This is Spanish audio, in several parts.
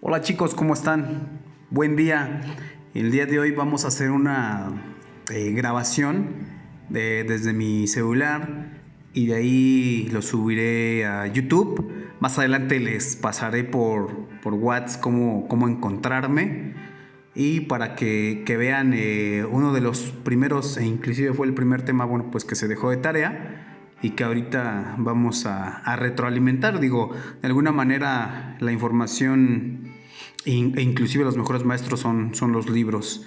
Hola chicos, ¿cómo están? Buen día. El día de hoy vamos a hacer una grabación desde mi celular y de ahí lo subiré a YouTube. Más adelante les pasaré por WhatsApp cómo encontrarme y para que vean uno de los primeros, e inclusive fue el primer tema, bueno, pues que se dejó de tarea y que ahorita vamos a retroalimentar. Digo, de alguna manera la información e inclusive los mejores maestros son los libros.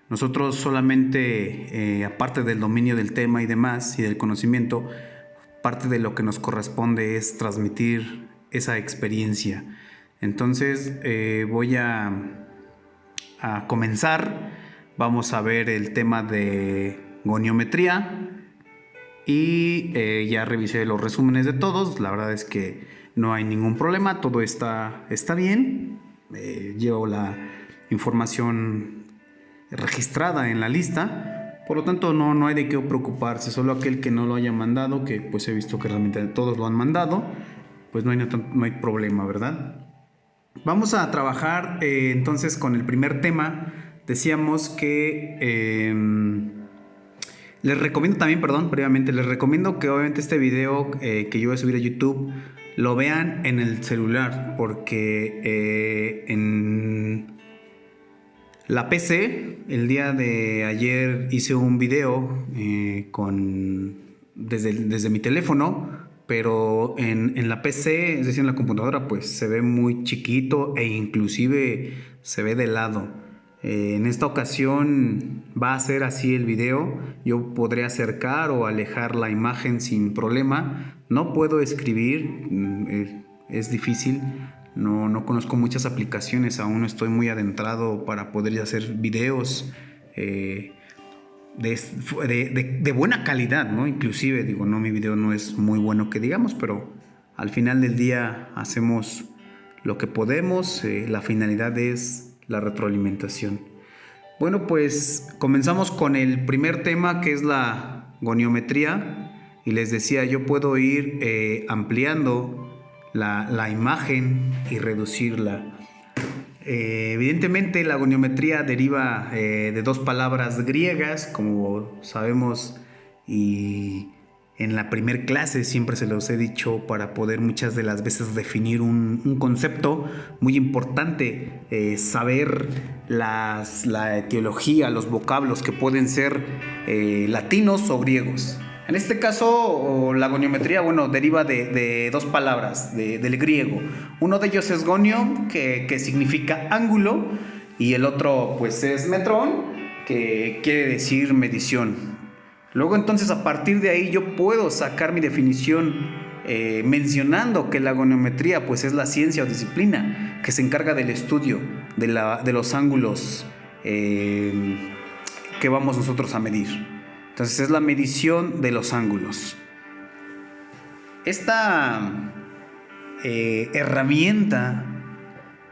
Nosotros solamente, aparte del dominio del tema y demás, y del conocimiento, parte de lo que nos corresponde es transmitir esa experiencia. Entonces voy a comenzar. Vamos a ver el tema de goniometría y ya revisé los resúmenes de todos. La verdad es que no hay ningún problema, todo está bien. Llevo la información registrada en la lista, por lo tanto no hay de qué preocuparse. Solo aquel que no lo haya mandado, que pues he visto que realmente todos lo han mandado, pues no hay problema, ¿verdad? Vamos a trabajar entonces con el primer tema. Decíamos que les recomiendo también, previamente, les recomiendo que obviamente este video que yo voy a subir a YouTube lo vean en el celular, porque en la PC, el día de ayer hice un video desde mi teléfono, pero en la PC, es decir, en la computadora, pues se ve muy chiquito e inclusive se ve de lado. En esta ocasión va a ser así el video. Yo podré acercar o alejar la imagen sin problema. No puedo escribir, es difícil. No conozco muchas aplicaciones, aún no estoy muy adentrado para poder hacer videos de buena calidad, ¿no? Inclusive, digo, no, mi video no es muy bueno que digamos, pero al final del día hacemos lo que podemos. La finalidad es la retroalimentación. Bueno, pues comenzamos con el primer tema, que es la goniometría, y les decía, yo puedo ir ampliando la imagen y reducirla. Evidentemente la goniometría deriva de dos palabras griegas, como sabemos, y en la primer clase siempre se los he dicho, para poder muchas de las veces definir un concepto muy importante, saber la etiología, los vocablos que pueden ser latinos o griegos. En este caso, la goniometría, bueno, deriva de dos palabras del griego. Uno de ellos es gonio, que significa ángulo, y el otro pues es metrón, que quiere decir medición. Luego entonces, a partir de ahí, yo puedo sacar mi definición mencionando que la goniometría pues es la ciencia o disciplina que se encarga del estudio de los ángulos que vamos nosotros a medir. Entonces es la medición de los ángulos. Esta herramienta,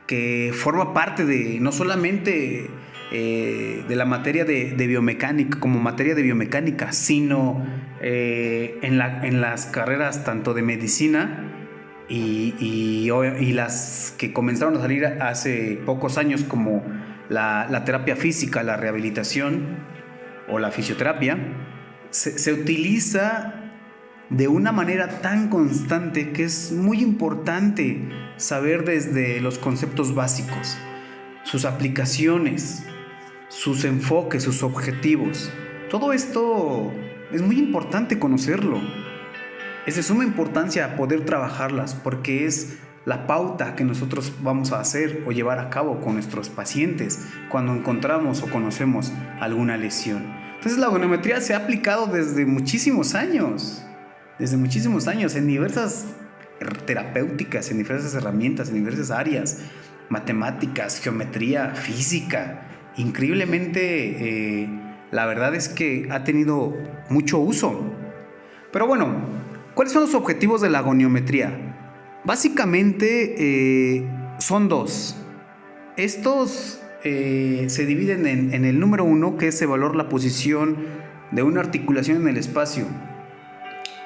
que forma parte de no solamente de la materia de biomecánica, como materia de biomecánica, sino en las carreras tanto de medicina y las que comenzaron a salir hace pocos años, como la terapia física, la rehabilitación o la fisioterapia, se utiliza de una manera tan constante que es muy importante saber desde los conceptos básicos, sus aplicaciones, sus enfoques, sus objetivos. Todo esto es muy importante conocerlo. Es de suma importancia poder trabajarlas, porque es la pauta que nosotros vamos a hacer o llevar a cabo con nuestros pacientes cuando encontramos o conocemos alguna lesión. Entonces la goniometría se ha aplicado desde muchísimos años, en diversas terapéuticas, en diversas herramientas, en diversas áreas, matemáticas, geometría, física. Increíblemente, la verdad es que ha tenido mucho uso. Pero bueno, ¿cuáles son los objetivos de la goniometría? Básicamente son dos. Estos se dividen en el número 1, que es evaluar la posición de una articulación en el espacio.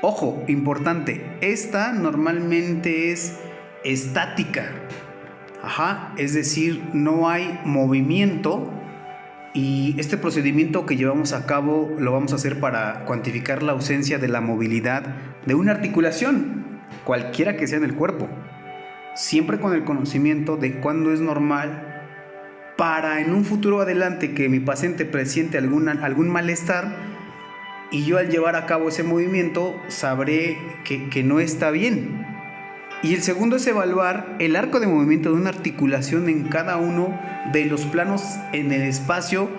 Ojo, importante, esta normalmente es estática. Es decir, no hay movimiento, y este procedimiento que llevamos a cabo lo vamos a hacer para cuantificar la ausencia de la movilidad de una articulación, cualquiera que sea en el cuerpo, siempre con el conocimiento de cuándo es normal, para en un futuro adelante que mi paciente presiente algún malestar y yo al llevar a cabo ese movimiento sabré que no está bien. Y el segundo es evaluar el arco de movimiento de una articulación en cada uno de los planos en el espacio,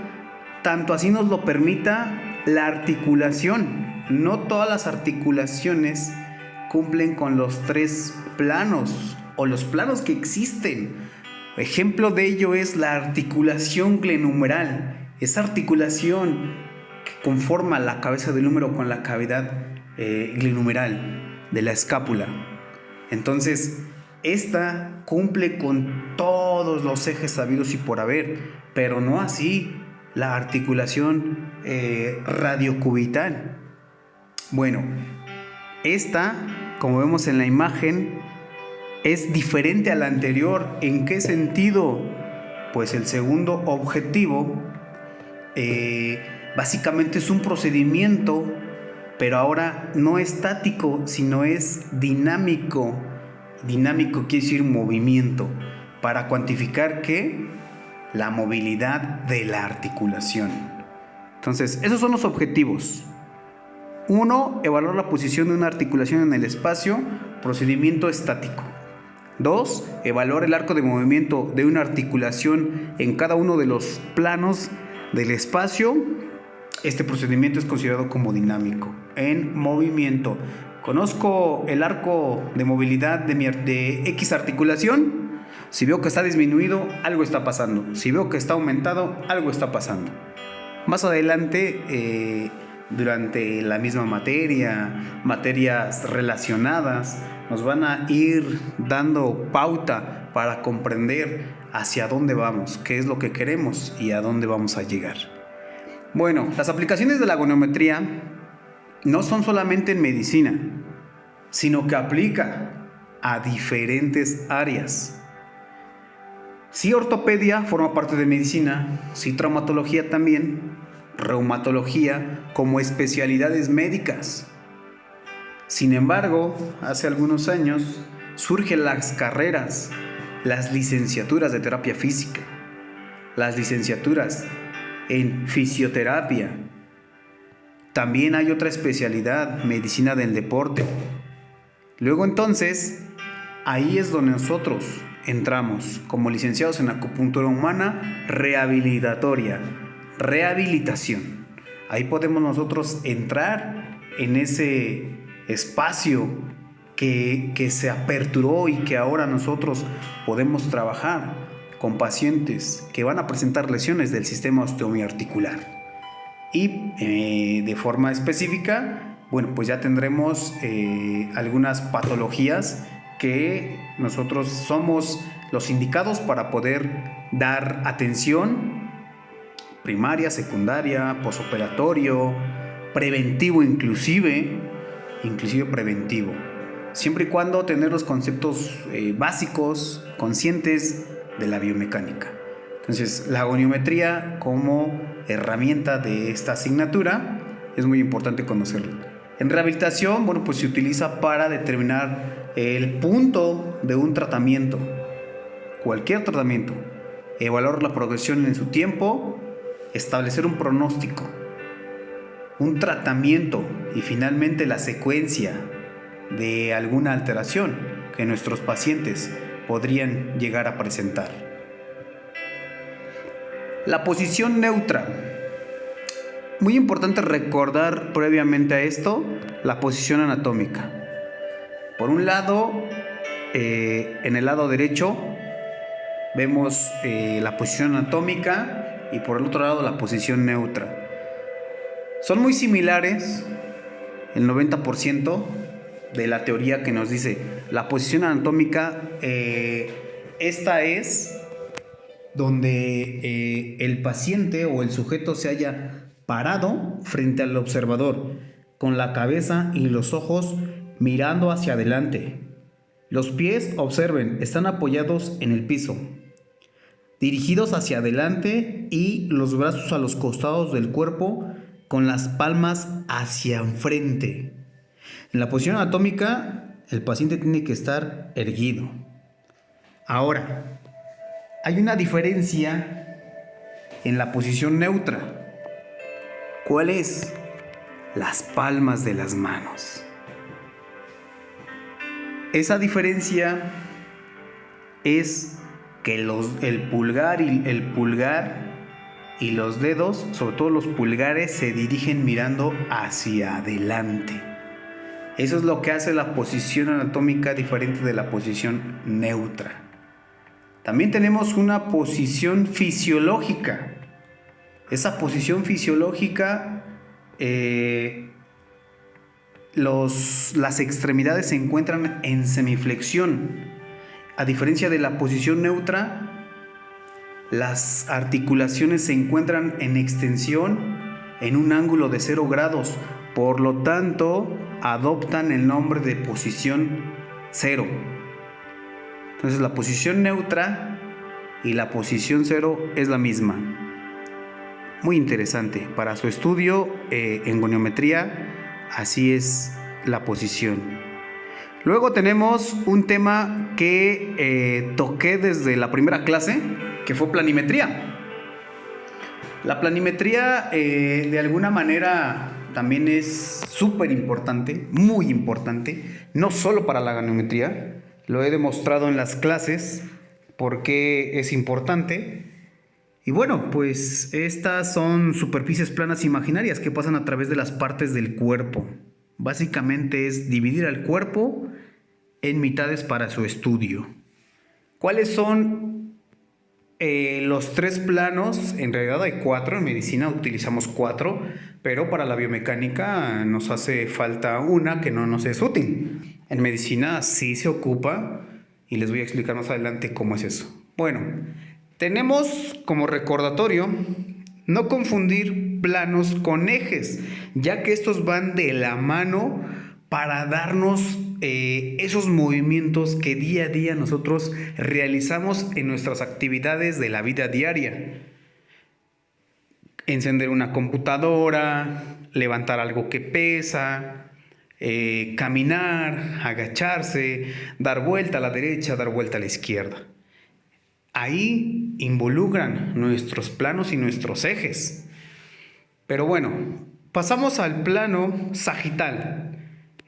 tanto así nos lo permita la articulación. No todas las articulaciones cumplen con los 3 planos o los planos que existen. Ejemplo de ello es la articulación glenohumeral, esa articulación que conforma la cabeza del húmero con la cavidad glenohumeral de la escápula. Entonces, esta cumple con todos los ejes sabidos y por haber, pero no así la articulación radiocubital. Bueno, esta, como vemos en la imagen, es diferente a la anterior. ¿En qué sentido? Pues el segundo objetivo básicamente es un procedimiento, pero ahora no estático, sino es dinámico. Dinámico quiere decir movimiento, para cuantificar ¿qué? La movilidad de la articulación. Entonces, esos son los objetivos. 1, evaluar la posición de una articulación en el espacio, procedimiento estático. 2, evaluar el arco de movimiento de una articulación en cada uno de los planos del espacio. Este procedimiento es considerado como dinámico, en movimiento. Conozco el arco de movilidad de X articulación. Si veo que está disminuido, algo está pasando. Si veo que está aumentado, algo está pasando. Más adelante, durante la misma materias relacionadas, nos van a ir dando pauta para comprender hacia dónde vamos, qué es lo que queremos y a dónde vamos a llegar. Bueno, las aplicaciones de la goniometría no son solamente en medicina, sino que aplica a diferentes áreas. Sí, ortopedia forma parte de medicina, sí, traumatología también, reumatología como especialidades médicas. Sin embargo, hace algunos años surgen las carreras, las licenciaturas de terapia física, las licenciaturas en fisioterapia. También hay otra especialidad, medicina del deporte. Luego entonces, ahí es donde nosotros entramos como licenciados en acupuntura humana rehabilitatoria, rehabilitación. Ahí podemos nosotros entrar en ese espacio que se aperturó y que ahora nosotros podemos trabajar con pacientes que van a presentar lesiones del sistema osteomiarticular. Y de forma específica, bueno, pues ya tendremos algunas patologías que nosotros somos los indicados para poder dar atención primaria, secundaria, posoperatorio, preventivo inclusive preventivo, siempre y cuando tener los conceptos básicos, conscientes de la biomecánica. Entonces, la goniometría como herramienta de esta asignatura es muy importante conocerla. En rehabilitación, bueno, pues se utiliza para determinar el punto de un tratamiento, cualquier tratamiento, evaluar la progresión en su tiempo, establecer un pronóstico, un tratamiento y finalmente la secuencia de alguna alteración que nuestros pacientes podrían llegar a presentar. La posición neutra. Muy importante recordar previamente a esto la posición anatómica. Por un lado, en el lado derecho vemos la posición anatómica y por el otro lado la posición neutra. Son muy similares, el 90% de la teoría que nos dice la posición anatómica, esta es donde el paciente o el sujeto se haya parado frente al observador, con la cabeza y los ojos mirando hacia adelante. Los pies, observen, están apoyados en el piso, dirigidos hacia adelante y los brazos a los costados del cuerpo con las palmas hacia enfrente. En la posición anatómica, el paciente tiene que estar erguido. Ahora, hay una diferencia en la posición neutra. ¿Cuál es? Las palmas de las manos. Esa diferencia es que el pulgar y los dedos, sobre todo los pulgares, se dirigen mirando hacia adelante. Eso es lo que hace la posición anatómica diferente de la posición neutra. También tenemos una posición fisiológica. Esa posición fisiológica, las extremidades se encuentran en semiflexión. A diferencia de la posición neutra, las articulaciones se encuentran en extensión en un ángulo de 0 grados. Por lo tanto, adoptan el nombre de posición 0. Entonces, la posición neutra y la posición 0 es la misma. Muy interesante. Para su estudio en goniometría, así es la posición. Luego tenemos un tema que toqué desde la primera clase, que fue planimetría. La planimetría de alguna manera también es súper importante, muy importante, no solo para la goniometría. Lo he demostrado en las clases porque es importante. Y bueno, pues estas son superficies planas imaginarias que pasan a través de las partes del cuerpo. Básicamente es dividir al cuerpo en mitades para su estudio. ¿Cuáles son los 3 planos? En realidad hay 4, en medicina utilizamos 4, pero para la biomecánica nos hace falta una que no nos es útil. En medicina sí se ocupa y les voy a explicar más adelante cómo es eso. Bueno, tenemos como recordatorio no confundir planos con ejes, ya que estos van de la mano para darnos esos movimientos que día a día nosotros realizamos en nuestras actividades de la vida diaria. Encender una computadora, levantar algo que pesa, caminar, agacharse, dar vuelta a la derecha, dar vuelta a la izquierda. Ahí involucran nuestros planos y nuestros ejes. Pero bueno, pasamos al plano sagital.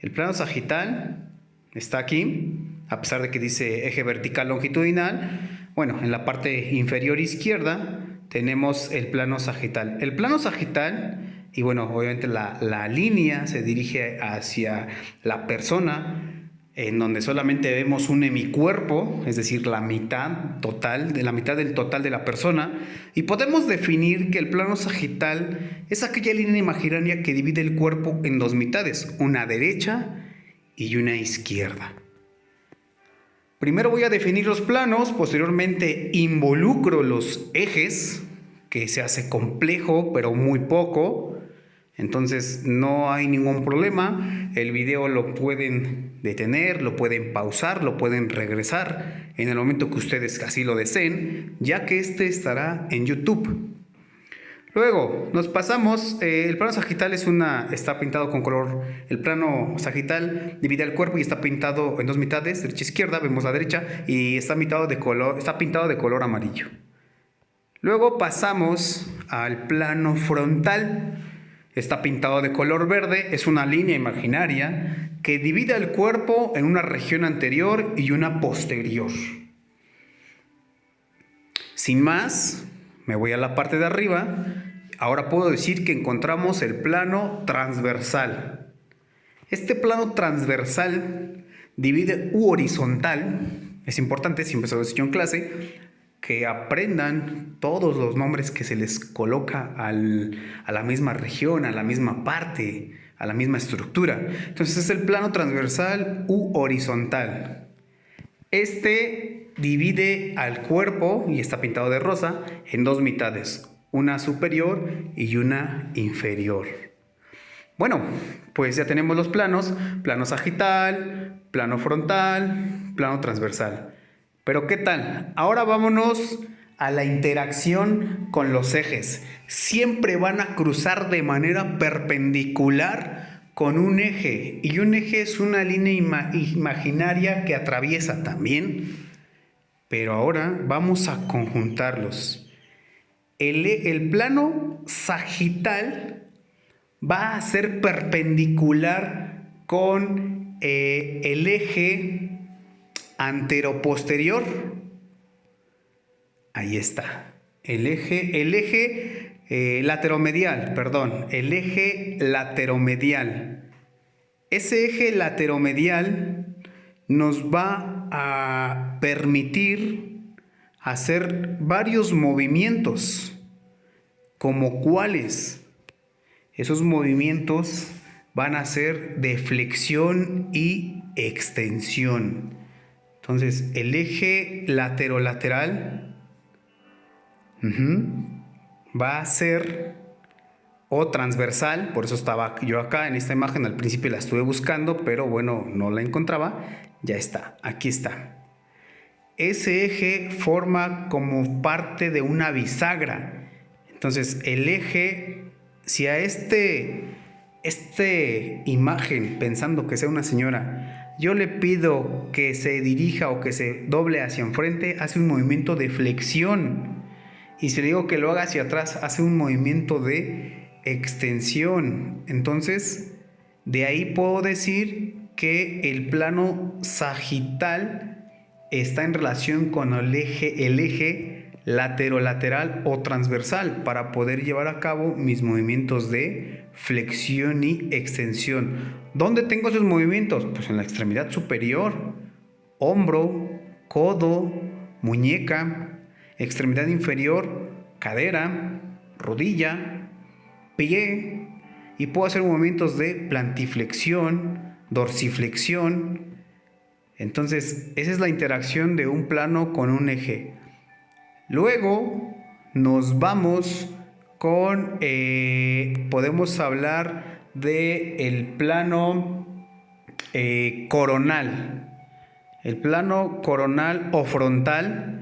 El plano sagital está aquí, a pesar de que dice eje vertical longitudinal. Bueno, en la parte inferior izquierda tenemos el plano sagital. El plano sagital, y bueno, obviamente la línea se dirige hacia la persona, en donde solamente vemos un hemicuerpo, es decir, la mitad del total de la persona, y podemos definir que el plano sagital es aquella línea imaginaria que divide el cuerpo en 2 mitades, una derecha y una izquierda. Primero voy a definir los planos, posteriormente involucro los ejes, que se hace complejo, pero muy poco. Entonces no hay ningún problema, el video lo pueden detener, lo pueden pausar, lo pueden regresar en el momento que ustedes así lo deseen, ya que este estará en YouTube. Luego nos pasamos, el plano sagital está pintado con color, el plano sagital divide el cuerpo y está pintado en 2 mitades, derecha e izquierda, vemos la derecha y está pintado de color amarillo. Luego pasamos al plano frontal. Está pintado de color verde, es una línea imaginaria que divide el cuerpo en una región anterior y una posterior. Sin más, me voy a la parte de arriba. Ahora puedo decir que encontramos el plano transversal. Este plano transversal divide horizontal. Es importante, siempre se lo he dicho en clase, que aprendan todos los nombres que se les coloca a la misma región, a la misma parte, a la misma estructura. Entonces es el plano transversal u horizontal. Este divide al cuerpo, y está pintado de rosa, en 2 mitades, una superior y una inferior. Bueno, pues ya tenemos los planos, plano sagital, plano frontal, plano transversal. Pero ¿qué tal? Ahora vámonos a la interacción con los ejes. Siempre van a cruzar de manera perpendicular con un eje. Y un eje es una línea imaginaria que atraviesa también. Pero ahora vamos a conjuntarlos. El plano sagital va a ser perpendicular con el eje anteroposterior. Ahí está. El eje lateromedial, perdón. El eje lateromedial. Ese eje lateromedial nos va a permitir hacer varios movimientos. ¿Como cuáles? Esos movimientos van a ser de flexión y extensión. Entonces, el eje laterolateral va a ser o transversal, por eso estaba yo acá en esta imagen, al principio la estuve buscando, pero bueno, no la encontraba, ya está, aquí está. Ese eje forma como parte de una bisagra. Entonces, el eje, si a este imagen, pensando que sea una señora, yo le pido que se dirija o que se doble hacia enfrente, hace un movimiento de flexión. Y si le digo que lo haga hacia atrás, hace un movimiento de extensión. Entonces, de ahí puedo decir que el plano sagital está en relación con el eje laterolateral o transversal para poder llevar a cabo mis movimientos de flexión y extensión. ¿Dónde tengo esos movimientos? Pues en la extremidad superior, hombro, codo, muñeca. Extremidad inferior, cadera, rodilla, pie, y puedo hacer movimientos de plantiflexión, dorsiflexión. Entonces, esa es la interacción de un plano con un eje. Luego nos vamos con, podemos hablar del plano coronal. El plano coronal o frontal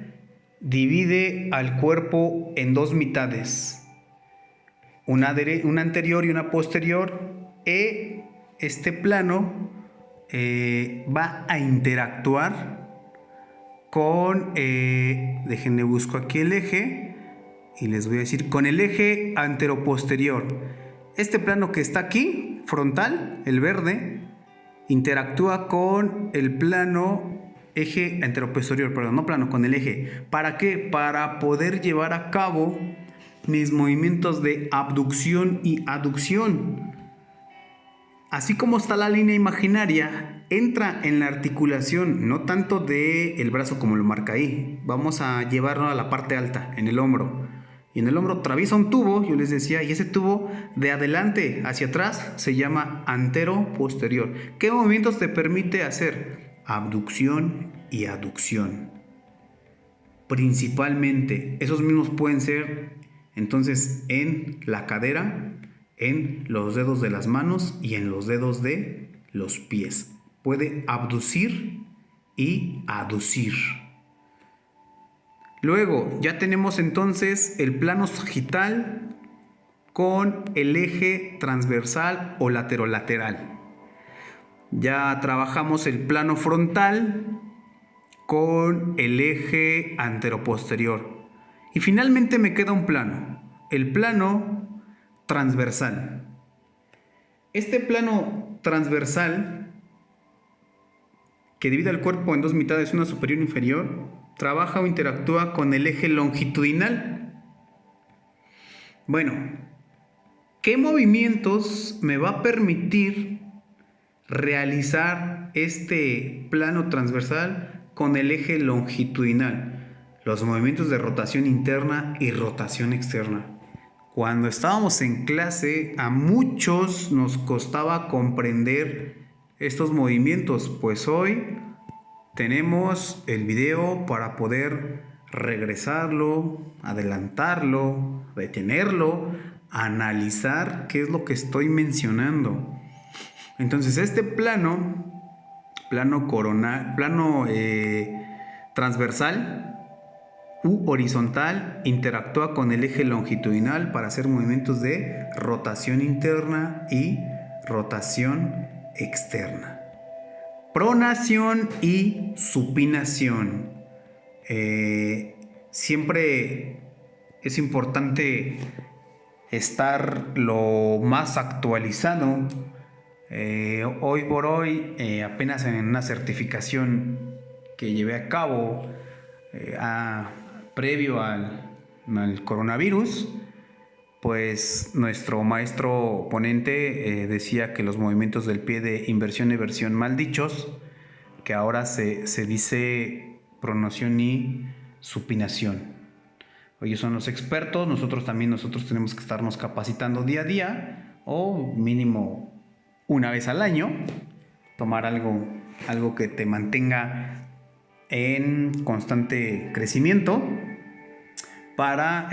divide al cuerpo en dos mitades, una anterior y una posterior. Este plano va a interactuar con, déjenme busco aquí el eje y les voy a decir, con el eje anteroposterior. Este plano que está aquí, frontal, el verde, interactúa con el plano eje anteroposterior, perdón, no plano, con el eje. ¿Para qué? Para poder llevar a cabo mis movimientos de abducción y aducción. Así como está la línea imaginaria, entra en la articulación, no tanto del brazo como lo marca ahí. Vamos a llevarlo a la parte alta, en el hombro. Y en el hombro atraviesa un tubo, yo les decía, y ese tubo de adelante hacia atrás se llama anteroposterior. ¿Qué movimientos te permite hacer? Abducción y aducción. Principalmente, esos mismos pueden ser entonces en la cadera, en los dedos de las manos y en los dedos de los pies. Puede abducir y aducir. Luego ya tenemos entonces el plano sagital con el eje transversal o laterolateral. Ya trabajamos el plano frontal con el eje anteroposterior. Y finalmente me queda un plano, el plano transversal. Este plano transversal, que divide el cuerpo en dos mitades, una superior y inferior, trabaja o interactúa con el eje longitudinal. Bueno, ¿qué movimientos me va a permitir realizar este plano transversal con el eje longitudinal? Los movimientos de rotación interna y rotación externa. Cuando estábamos en clase, a muchos nos costaba comprender estos movimientos, pues hoy tenemos el video para poder regresarlo, adelantarlo, detenerlo, analizar qué es lo que estoy mencionando. Entonces este plano plano coronal, plano transversal u horizontal, interactúa con el eje longitudinal para hacer movimientos de rotación interna y rotación externa. Pronación y supinación. Siempre es importante estar lo más actualizado. Hoy por hoy, apenas en una certificación que llevé a cabo previo al coronavirus, pues nuestro maestro ponente decía que los movimientos del pie de inversión y eversión mal dichos, que ahora se dice pronación y supinación. Ellos son los expertos, nosotros tenemos que estarnos capacitando día a día o mínimo una vez al año, tomar algo que te mantenga en constante crecimiento para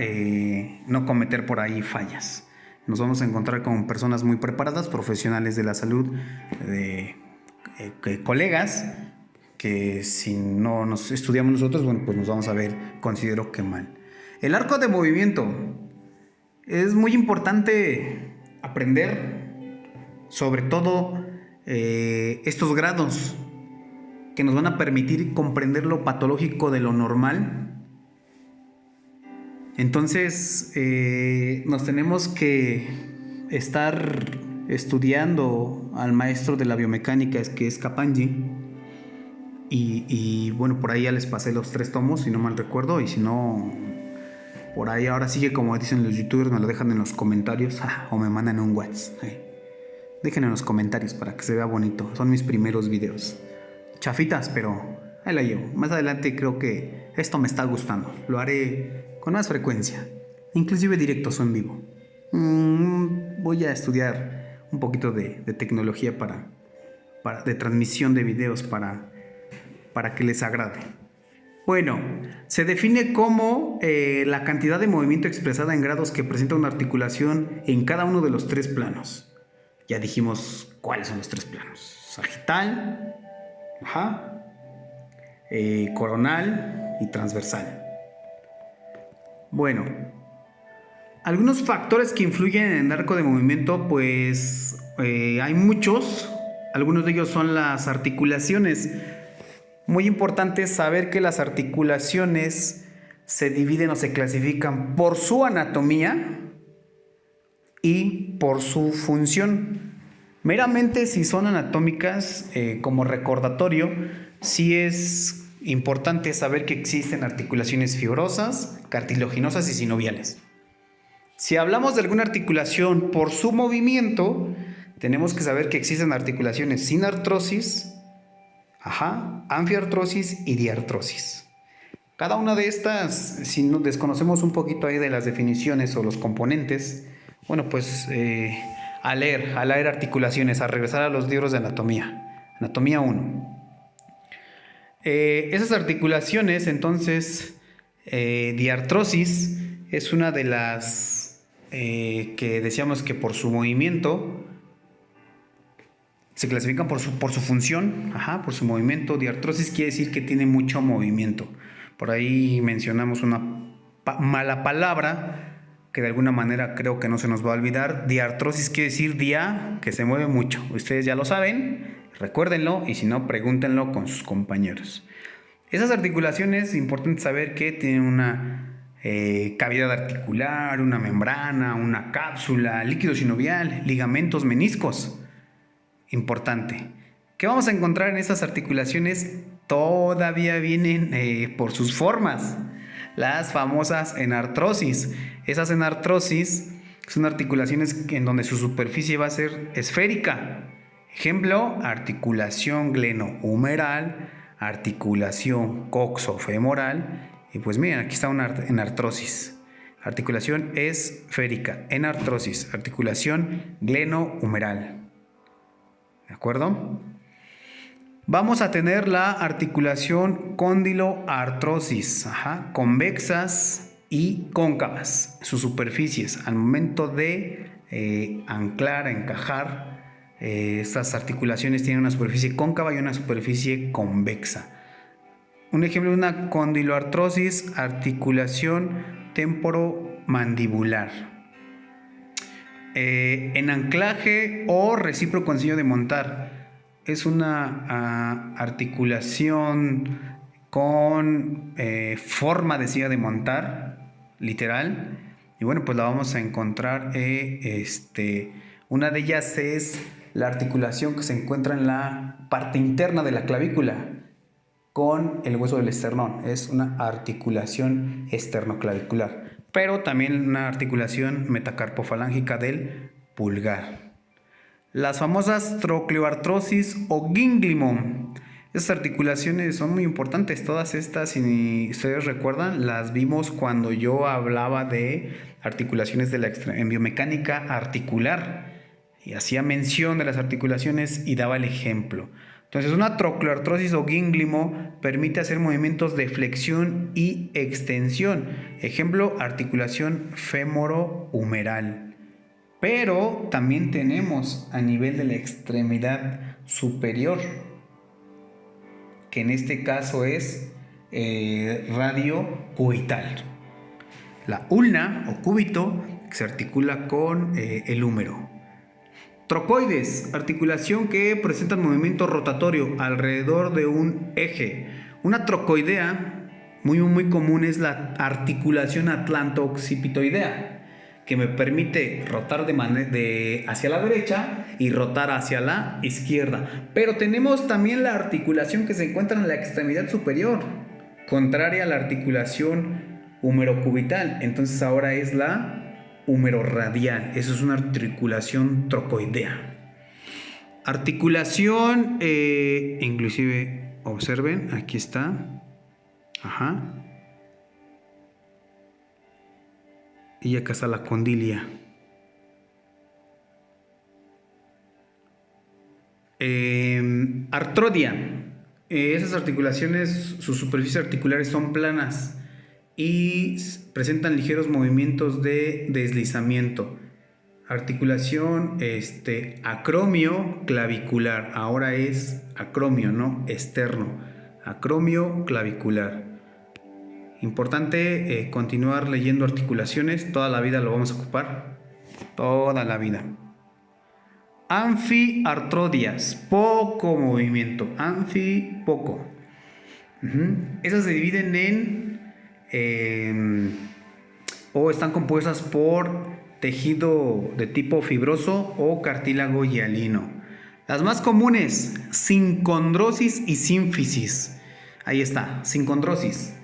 no cometer por ahí fallas. Nos vamos a encontrar con personas muy preparadas, profesionales de la salud, colegas, que si no nos estudiamos nosotros, bueno, pues nos vamos a ver, considero que mal. El arco de movimiento. Es muy importante aprender, sobre todo estos grados que nos van a permitir comprender lo patológico de lo normal. Entonces, nos tenemos que estar estudiando al maestro de la biomecánica, que es Capanggi. Y bueno, por ahí ya les pasé los 3 tomos, si no mal recuerdo. Y si no, por ahí ahora sigue, como dicen los youtubers, me lo dejan en los comentarios o me mandan un WhatsApp. Dejen en los comentarios para que se vea bonito. Son mis primeros videos. Chafitas, pero ahí la llevo. Más adelante creo que esto me está gustando. Lo haré con más frecuencia. Inclusive directos o en vivo. Voy a estudiar un poquito de tecnología de transmisión de videos para que les agrade. Bueno, se define como la cantidad de movimiento expresada en grados que presenta una articulación en cada uno de los 3 planos. Ya dijimos cuáles son los 3 planos: sagital, coronal y transversal. Bueno, algunos factores que influyen en el arco de movimiento, pues hay muchos. Algunos de ellos son las articulaciones. Muy importante saber que las articulaciones se dividen o se clasifican por su anatomía y por su función. Meramente si son anatómicas, como recordatorio, sí es importante saber que existen articulaciones fibrosas, cartilaginosas y sinoviales. Si hablamos de alguna articulación por su movimiento, tenemos que saber que existen articulaciones sin artrosis, anfiartrosis y diartrosis. Cada una de estas, si nos desconocemos un poquito ahí de las definiciones o los componentes, bueno, pues a leer articulaciones, a regresar a los libros de anatomía. Anatomía 1. Esas articulaciones, entonces, diartrosis es una de las que decíamos que por su movimiento se clasifican por su función, por su movimiento. Diartrosis quiere decir que tiene mucho movimiento. Por ahí mencionamos una mala palabra que de alguna manera creo que no se nos va a olvidar. Diartrosis quiere decir que se mueve mucho. Ustedes ya lo saben, recuérdenlo, y si no, pregúntenlo con sus compañeros. Esas articulaciones, es importante saber que tienen una cavidad articular, una membrana, una cápsula, líquido sinovial, ligamentos, meniscos. Importante. ¿Qué vamos a encontrar en estas articulaciones? Todavía vienen por sus formas. Las famosas enartrosis. Esas enartrosis son articulaciones en donde su superficie va a ser esférica. Ejemplo, articulación glenohumeral, articulación coxofemoral. Y pues miren, aquí está una enartrosis. Articulación esférica, enartrosis, articulación glenohumeral. ¿De acuerdo? Vamos a tener la articulación cóndilo-artrosis, convexas y cóncavas, sus superficies al momento de anclar, encajar, Estas articulaciones tienen una superficie cóncava y una superficie convexa. Un ejemplo de una condiloartrosis, articulación temporomandibular. En anclaje o recíproco en silla de montar. Es una articulación con forma de silla de montar, literal. Y bueno, pues la vamos a encontrar. Una de ellas es la articulación que se encuentra en la parte interna de la clavícula con el hueso del esternón. Es una articulación esternoclavicular, pero también una articulación metacarpofalángica del pulgar. Las famosas trocleoartrosis o gangliomum. Estas articulaciones son muy importantes. Todas estas, si ustedes recuerdan, las vimos cuando yo hablaba de articulaciones en biomecánica articular y hacía mención de las articulaciones y daba el ejemplo. Entonces, una trocleoartrosis o gangliomo permite hacer movimientos de flexión y extensión. Ejemplo, articulación fémoro-humeral. Pero también tenemos a nivel de la extremidad superior, que en este caso es radio-cubital. La ulna o cúbito que se articula con el húmero. Trocoides, articulación que presenta movimiento rotatorio alrededor de un eje. Una trocoidea muy común es la articulación atlanto-occipitoidea, que me permite rotar hacia la derecha y rotar hacia la izquierda. Pero tenemos también la articulación que se encuentra en la extremidad superior, contraria a la articulación húmero-cubital. Entonces ahora es la húmero-radial. Eso es una articulación trocoidea. Articulación, inclusive, observen, aquí está. Ajá. Y acá está la condilia. Artrodia. Esas articulaciones, sus superficies articulares son planas y presentan ligeros movimientos de deslizamiento. Articulación acromio clavicular. Ahora es acromio, no externo. Acromio clavicular. Importante continuar leyendo articulaciones. Toda la vida lo vamos a ocupar. Toda la vida. Anfiartrodias. Poco movimiento. Poco. Esas se dividen o están compuestas por tejido de tipo fibroso o cartílago hialino. Las más comunes, sincondrosis y sínfisis. Ahí está, sincondrosis,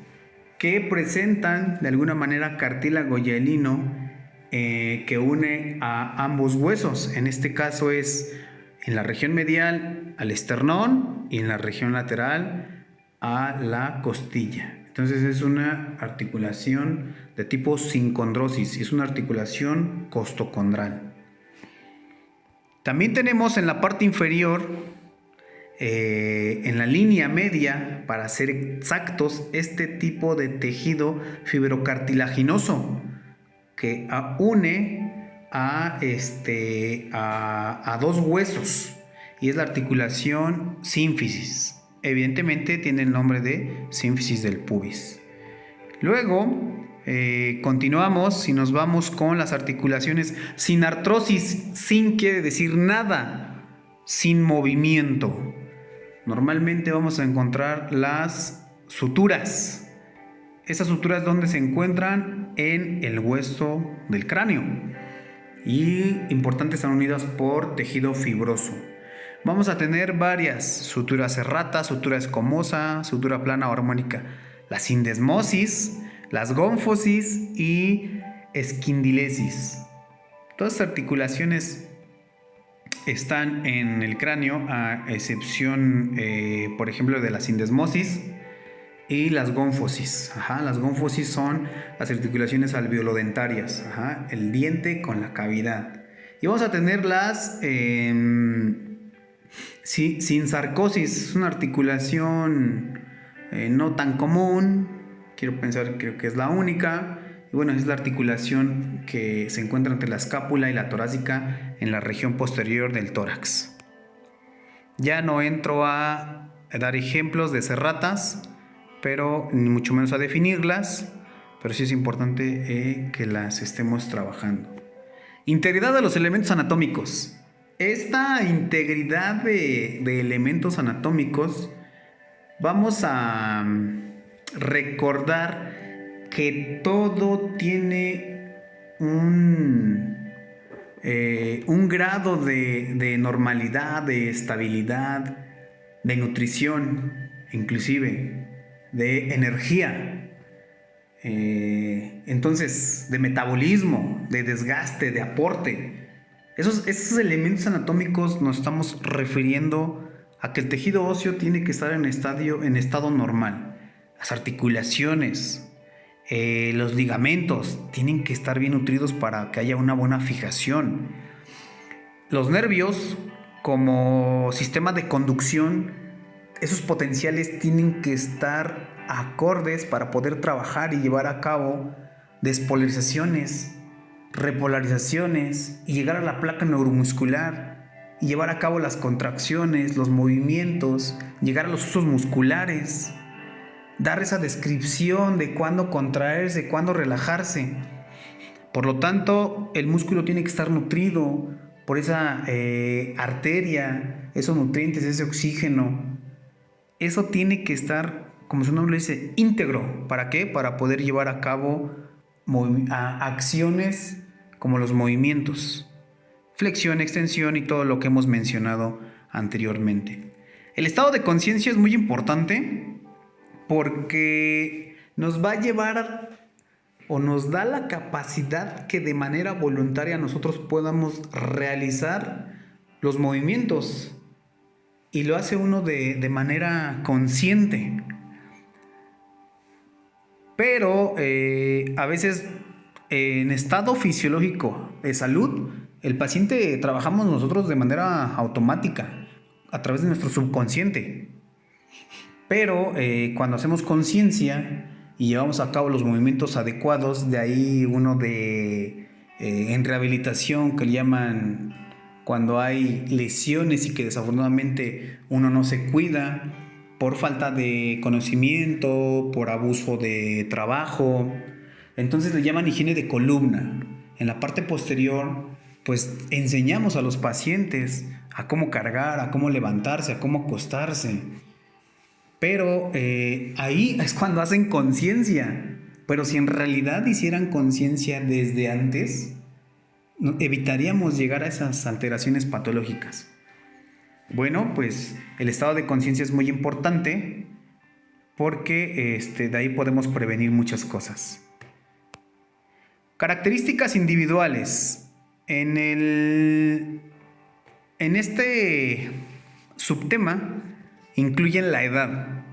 que presentan de alguna manera cartílago hialino que une a ambos huesos. En este caso es en la región medial al esternón y en la región lateral a la costilla. Entonces es una articulación de tipo sincondrosis y es una articulación costocondral. También tenemos en la parte inferior, en la línea media, para ser exactos, este tipo de tejido fibrocartilaginoso que une a dos huesos y es la articulación sínfisis. Evidentemente tiene el nombre de sínfisis del pubis. Luego continuamos y nos vamos con las articulaciones sin artrosis. Sin quiere decir nada, sin movimiento. Normalmente vamos a encontrar las suturas. Esas suturas, ¿dónde se encuentran? En el hueso del cráneo. Y importante, están unidas por tejido fibroso. Vamos a tener varias: sutura serrata, sutura escomosa, sutura plana o armónica, la sindesmosis, las gónfosis y esquindilesis. Todas estas articulaciones están en el cráneo, a excepción, por ejemplo, de la sindesmosis y las gónfosis. Las gónfosis son las articulaciones alveolodentarias, el diente con la cavidad. Y vamos a tener las sin sarcosis, es una articulación no tan común, creo que es la única, Y bueno, es la articulación que se encuentra entre la escápula y la torácica en la región posterior del tórax. Ya no entro a dar ejemplos de serratas, pero ni mucho menos a definirlas, pero sí es importante que las estemos trabajando. Integridad de los elementos anatómicos. Esta integridad de elementos anatómicos, vamos a recordar que todo tiene un grado de normalidad, de estabilidad, de nutrición, inclusive de energía. Entonces, de metabolismo, de desgaste, de aporte. Esos elementos anatómicos nos estamos refiriendo a que el tejido óseo tiene que estar en estado normal. Las articulaciones, los ligamentos tienen que estar bien nutridos para que haya una buena fijación. Los nervios, como sistema de conducción, esos potenciales tienen que estar acordes para poder trabajar y llevar a cabo despolarizaciones, repolarizaciones y llegar a la placa neuromuscular y llevar a cabo las contracciones, los movimientos, llegar a los usos musculares, dar esa descripción de cuándo contraerse, cuándo relajarse. Por lo tanto, el músculo tiene que estar nutrido por esa arteria, esos nutrientes, ese oxígeno. Eso tiene que estar, como su nombre lo dice, íntegro. ¿Para qué? Para poder llevar a cabo acciones como los movimientos, flexión, extensión y todo lo que hemos mencionado anteriormente. El estado de conciencia es muy importante porque nos va a llevar o nos da la capacidad que de manera voluntaria nosotros podamos realizar los movimientos y lo hace uno de manera consciente. Pero a veces en estado fisiológico de salud, el paciente trabajamos nosotros de manera automática, a través de nuestro subconsciente. Pero cuando hacemos conciencia y llevamos a cabo los movimientos adecuados, de ahí uno en rehabilitación que le llaman cuando hay lesiones y que desafortunadamente uno no se cuida por falta de conocimiento, por abuso de trabajo. Entonces le llaman higiene de columna. En la parte posterior, pues enseñamos a los pacientes a cómo cargar, a cómo levantarse, a cómo acostarse. Pero ahí es cuando hacen conciencia. Pero si en realidad hicieran conciencia desde antes, evitaríamos llegar a esas alteraciones patológicas. Bueno, pues el estado de conciencia es muy importante porque de ahí podemos prevenir muchas cosas. Características individuales. En este subtema incluyen la edad.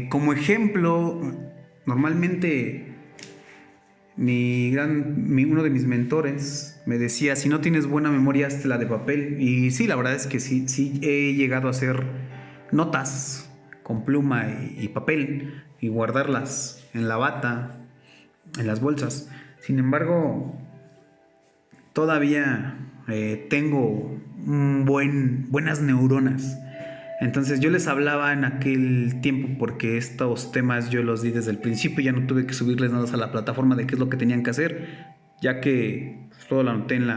Como ejemplo, normalmente uno de mis mentores me decía: si no tienes buena memoria, hazte la de papel. Y sí, la verdad es que sí he llegado a hacer notas con pluma y papel y guardarlas en la bata, en las bolsas. Sin embargo, todavía tengo buenas neuronas. Entonces yo les hablaba en aquel tiempo porque estos temas yo los di desde el principio. Ya no tuve que subirles nada a la plataforma de qué es lo que tenían que hacer, ya que todo lo anoté en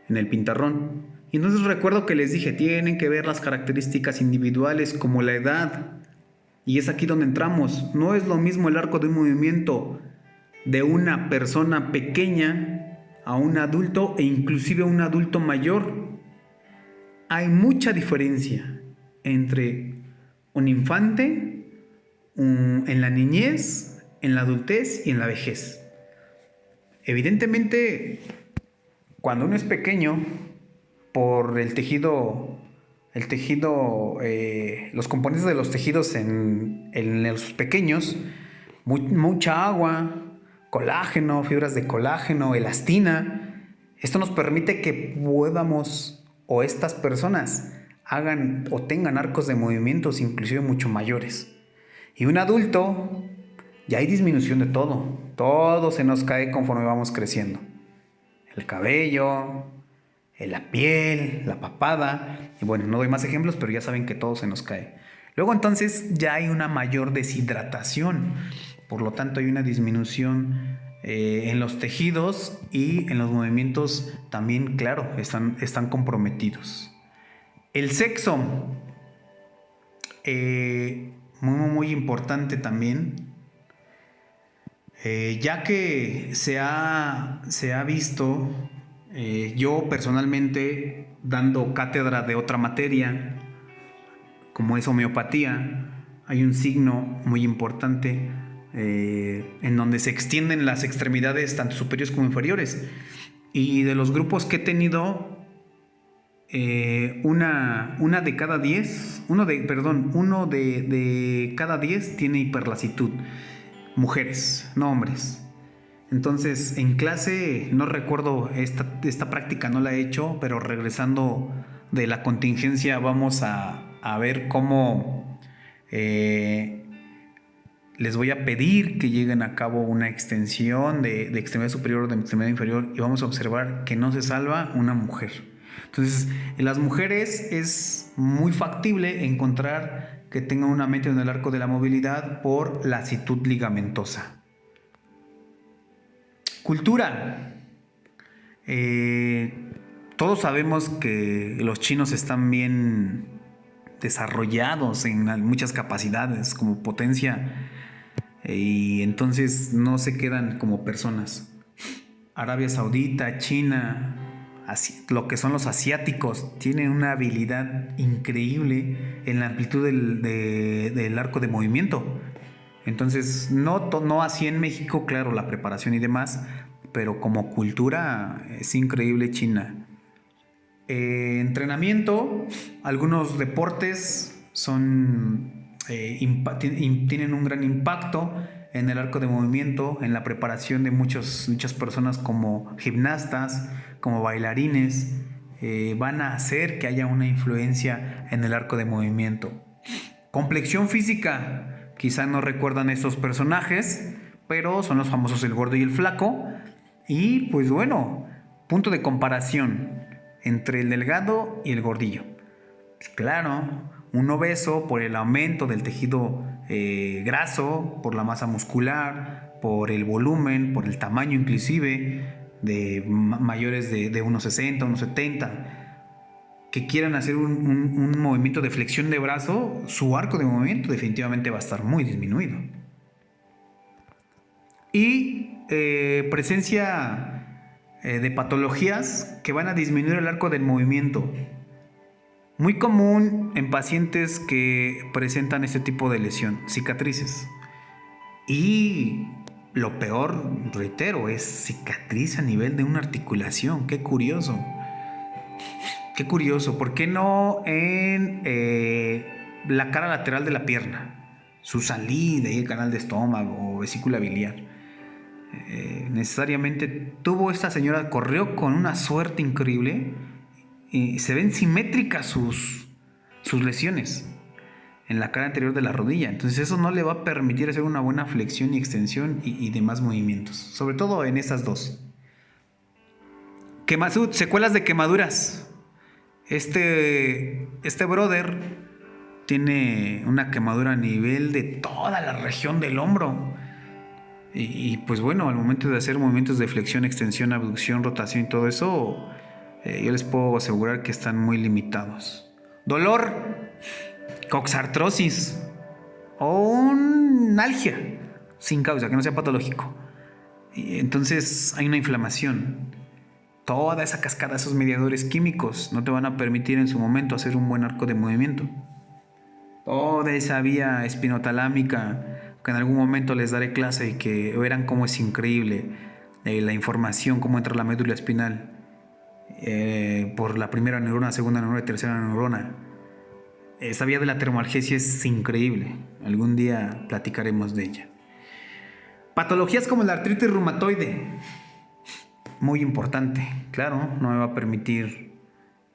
el pintarrón. Y entonces recuerdo que les dije: tienen que ver las características individuales como la edad. Y es aquí donde entramos. No es lo mismo el arco de un movimiento de una persona pequeña a un adulto e inclusive a un adulto mayor. Hay mucha diferencia entre un infante, en la niñez, en la adultez y en la vejez. Evidentemente, cuando uno es pequeño, por el tejido, los componentes de los tejidos en los pequeños, mucha agua, colágeno, fibras de colágeno, elastina. Esto nos permite que podamos, o estas personas, hagan o tengan arcos de movimientos inclusive mucho mayores. Y un adulto Y hay disminución de todo. Todo se nos cae conforme vamos creciendo. El cabello, la piel, la papada. Y bueno, no doy más ejemplos, pero ya saben que todo se nos cae. Luego entonces ya hay una mayor deshidratación. Por lo tanto hay una disminución en los tejidos y en los movimientos también, claro, están comprometidos. El sexo, muy importante también, ya que se ha visto, yo personalmente dando cátedra de otra materia, como es homeopatía, hay un signo muy importante en donde se extienden las extremidades tanto superiores como inferiores. Y de los grupos que he tenido, uno de cada 10 tiene hiperlasitud. Mujeres, no hombres. Entonces, en clase, no recuerdo, esta práctica no la he hecho, pero regresando de la contingencia vamos a ver cómo les voy a pedir que lleguen a cabo una extensión de extremidad superior o de extremidad inferior y vamos a observar que no se salva una mujer. Entonces, en las mujeres es muy factible encontrar que tengan una mente en el arco de la movilidad por lasitud ligamentosa. Cultura. Todos sabemos que los chinos están bien desarrollados en muchas capacidades como potencia y entonces no se quedan como personas. Arabia Saudita, China, lo que son los asiáticos, tienen una habilidad increíble en la amplitud del arco de movimiento. Entonces, no así en México, claro, la preparación y demás, pero como cultura es increíble China. Entrenamiento, algunos deportes tienen un gran impacto en el arco de movimiento, en la preparación de muchas personas como gimnastas, como bailarines, van a hacer que haya una influencia en el arco de movimiento. Complexión física, quizá no recuerdan estos personajes, pero son los famosos el gordo y el flaco. Y pues bueno, punto de comparación entre el delgado y el gordillo. Pues claro, un obeso por el aumento del tejido graso, por la masa muscular, por el volumen, por el tamaño inclusive, de mayores de 1,60, 1,70, que quieran hacer un movimiento de flexión de brazo, su arco de movimiento definitivamente va a estar muy disminuido. Y presencia de patologías que van a disminuir el arco del movimiento. Muy común en pacientes que presentan este tipo de lesión, cicatrices. Y lo peor, reitero, es cicatriz a nivel de una articulación. Qué curioso. Qué curioso. ¿Por qué no en la cara lateral de la pierna? Su salida y el canal de estómago o vesícula biliar. Necesariamente esta señora corrió con una suerte increíble y se ven simétricas sus lesiones en la cara anterior de la rodilla. Entonces eso no le va a permitir hacer una buena flexión y extensión y demás movimientos, sobre todo en esas dos. Secuelas de quemaduras. Este brother tiene una quemadura a nivel de toda la región del hombro. Y pues bueno, al momento de hacer movimientos de flexión, extensión, abducción, rotación y todo eso, yo les puedo asegurar que están muy limitados. Dolor, coxartrosis o una algia sin causa, que no sea patológico. Y entonces hay una inflamación. Toda esa cascada, esos mediadores químicos no te van a permitir en su momento hacer un buen arco de movimiento. Toda esa vía espinotalámica que en algún momento les daré clase y que verán cómo es increíble la información, cómo entra la médula espinal por la primera neurona, segunda neurona y tercera neurona. Esa vía de la termoalgesia es increíble. Algún día platicaremos de ella. Patologías como la artritis reumatoide, muy importante, claro, no me va a permitir.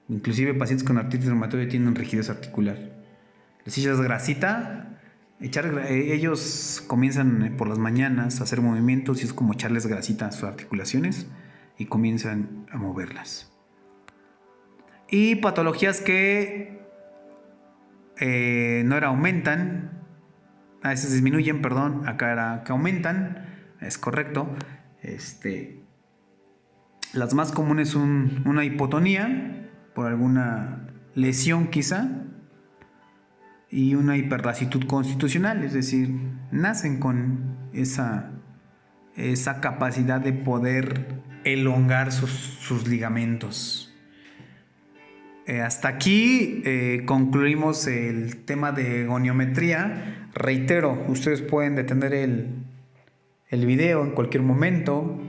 Inclusive pacientes con artritis reumatoide tienen rigidez articular. Les echas grasita Ellos comienzan por las mañanas a hacer movimientos y es como echarles grasita a sus articulaciones y comienzan a moverlas. Y patologías que no era aumentan, a veces disminuyen, perdón, acá era que aumentan, es correcto. Las más comunes son una hipotonía por alguna lesión quizá y una hiperlasitud constitucional, es decir, nacen con esa capacidad de poder elongar sus ligamentos. Hasta aquí concluimos el tema de goniometría. Reitero, ustedes pueden detener el video en cualquier momento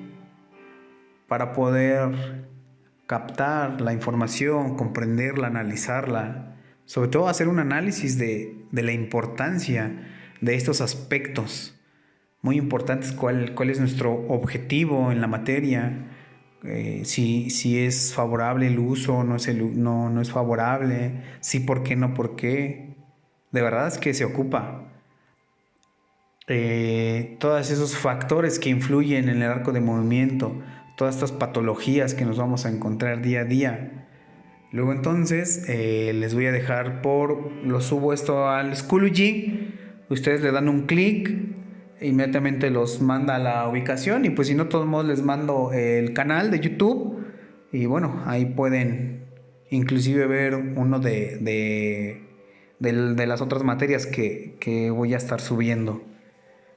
para poder captar la información, comprenderla, analizarla, sobre todo hacer un análisis de la importancia de estos aspectos muy importantes, cuál es nuestro objetivo en la materia, si es favorable el uso, no es favorable, sí, por qué, no, por qué. De verdad es que se ocupa todos esos factores que influyen en el arco de movimiento, todas estas patologías que nos vamos a encontrar día a día. Luego entonces les voy a dejar lo subo esto al Schoology, ustedes le dan un clic, inmediatamente los manda a la ubicación y pues si no, de todos modos les mando el canal de YouTube y bueno, ahí pueden inclusive ver uno de las otras materias que voy a estar subiendo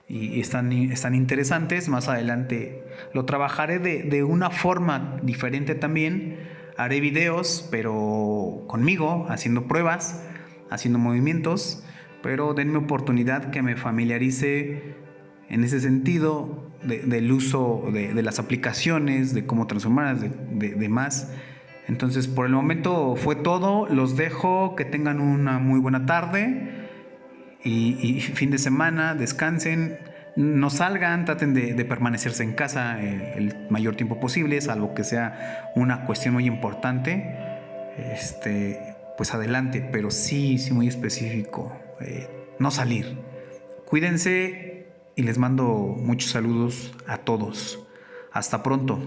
y están interesantes. Más adelante lo trabajaré de una forma diferente también. Haré videos, pero conmigo, haciendo pruebas, haciendo movimientos, pero denme oportunidad que me familiarice en ese sentido del uso de las aplicaciones, de cómo transformarlas, de más. Entonces, por el momento fue todo. Los dejo, que tengan una muy buena tarde y fin de semana, descansen. No salgan, traten de permanecerse en casa el mayor tiempo posible, salvo que sea una cuestión muy importante. Pues adelante, pero sí muy específico. No salir. Cuídense y les mando muchos saludos a todos. Hasta pronto.